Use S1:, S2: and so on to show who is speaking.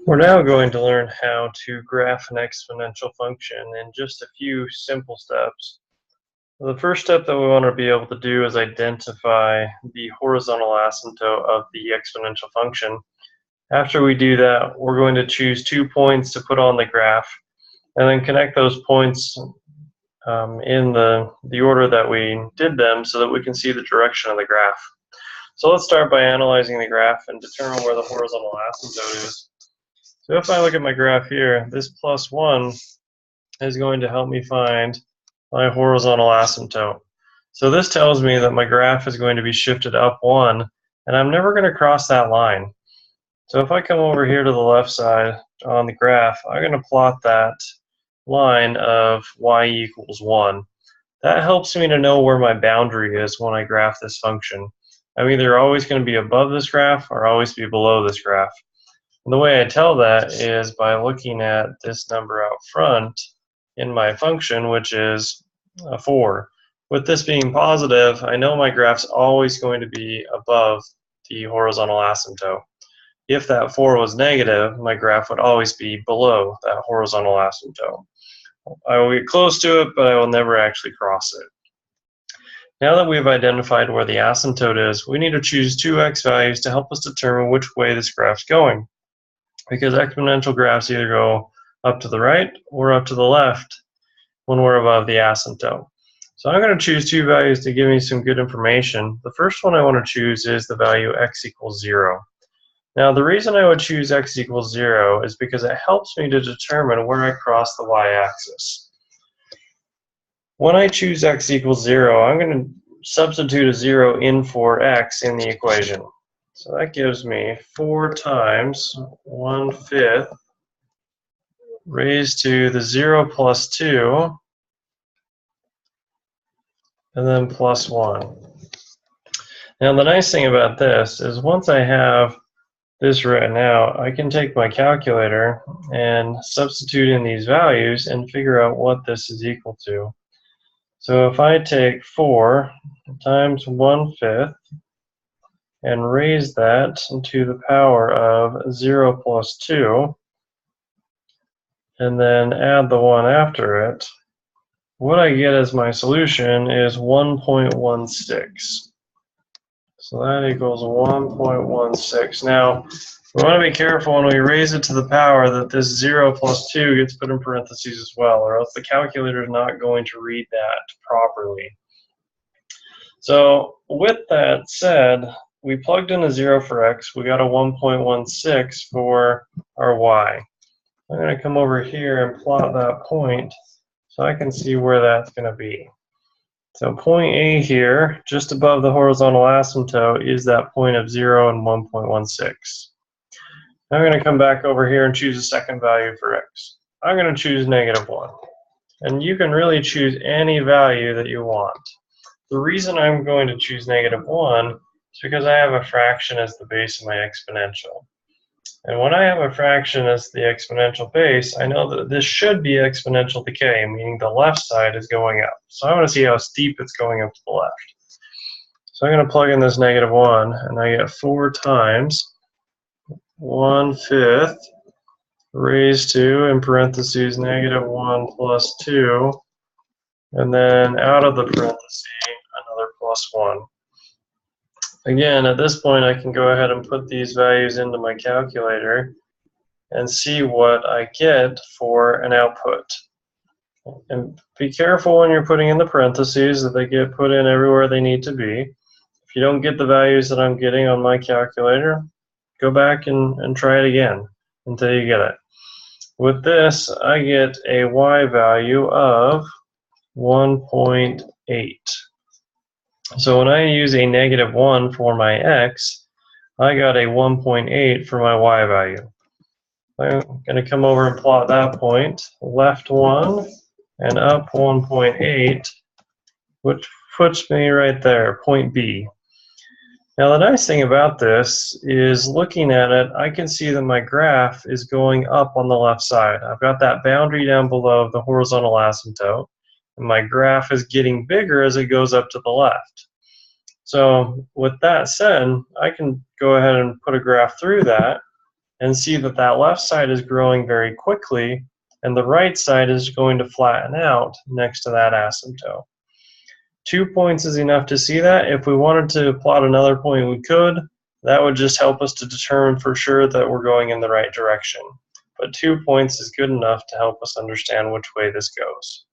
S1: We're now going to learn how to graph an exponential function in just a few simple steps. The first step that we want to be able to do is identify the horizontal asymptote of the exponential function. After we do that, we're going to choose 2 points to put on the graph and then connect those points in the order that we did them so that we can see the direction of the graph. So let's start by analyzing the graph and determine where the horizontal asymptote is. So if I look at my graph here, this +1 is going to help me find my horizontal asymptote. So this tells me that my graph is going to be shifted up 1, and I'm never going to cross that line. So if I come over here to the left side on the graph, I'm going to plot that line of y equals 1. That helps me to know where my boundary is when I graph this function. I'm either always going to be above this graph or always be below this graph. And the way I tell that is by looking at this number out front in my function, which is 4. With this being positive, I know my graph's always going to be above the horizontal asymptote. If that 4 was negative, my graph would always be below that horizontal asymptote. I will get close to it, but I will never actually cross it. Now that we've identified where the asymptote is, we need to choose 2 x values to help us determine which way this graph's going, because exponential graphs either go up to the right or up to the left when we're above the asymptote. So I'm going to choose 2 values to give me some good information. The first one I want to choose is the value x equals 0. Now the reason I would choose x equals 0 is because it helps me to determine where I cross the y-axis. When I choose x equals 0, I'm going to substitute a 0 in for x in the equation. So that gives me 4 times 1/5 raised to the 0 plus 2, and then plus 1. Now the nice thing about this is once I have this written out, I can take my calculator and substitute in these values and figure out what this is equal to. So if I take 4 times 1/5 and raise that to the power of 0 plus 2, and then add the 1 after it, what I get as my solution is 1.16. So that equals 1.16. Now, we want to be careful when we raise it to the power that this 0 plus 2 gets put in parentheses as well, or else the calculator is not going to read that properly. So with that said, we plugged in a 0 for x. We got a 1.16 for our y. I'm going to come over here and plot that point so I can see where that's going to be. So point A here, just above the horizontal asymptote, is that point of 0 and 1.16. I'm going to come back over here and choose a second value for x. I'm going to choose -1. And you can really choose any value that you want. The reason I'm going to choose -1 is because I have a fraction as the base of my exponential. And when I have a fraction as the exponential base, I know that this should be exponential decay, meaning the left side is going up. So I want to see how steep it's going up to the left. So I'm going to plug in this -1, and I get 4 times 1/5 raised to, in parentheses, -1 plus 2, and then out of the parentheses, another plus 1. Again, at this point, I can go ahead and put these values into my calculator and see what I get for an output. And be careful when you're putting in the parentheses that they get put in everywhere they need to be. If you don't get the values that I'm getting on my calculator, go back and try it again until you get it. With this, I get a y value of 1.8. So when I use a -1 for my x, I got a 1.8 for my y value. I'm going to come over and plot that point, left 1 and up 1.8, which puts me right there, point B. Now the nice thing about this is looking at it, I can see that my graph is going up on the left side. I've got that boundary down below the horizontal asymptote, and my graph is getting bigger as it goes up to the left. So with that said, I can go ahead and put a graph through that and see that that left side is growing very quickly, and the right side is going to flatten out next to that asymptote. 2 points is enough to see that. If we wanted to plot another point, we could. That would just help us to determine for sure that we're going in the right direction. But 2 points is good enough to help us understand which way this goes.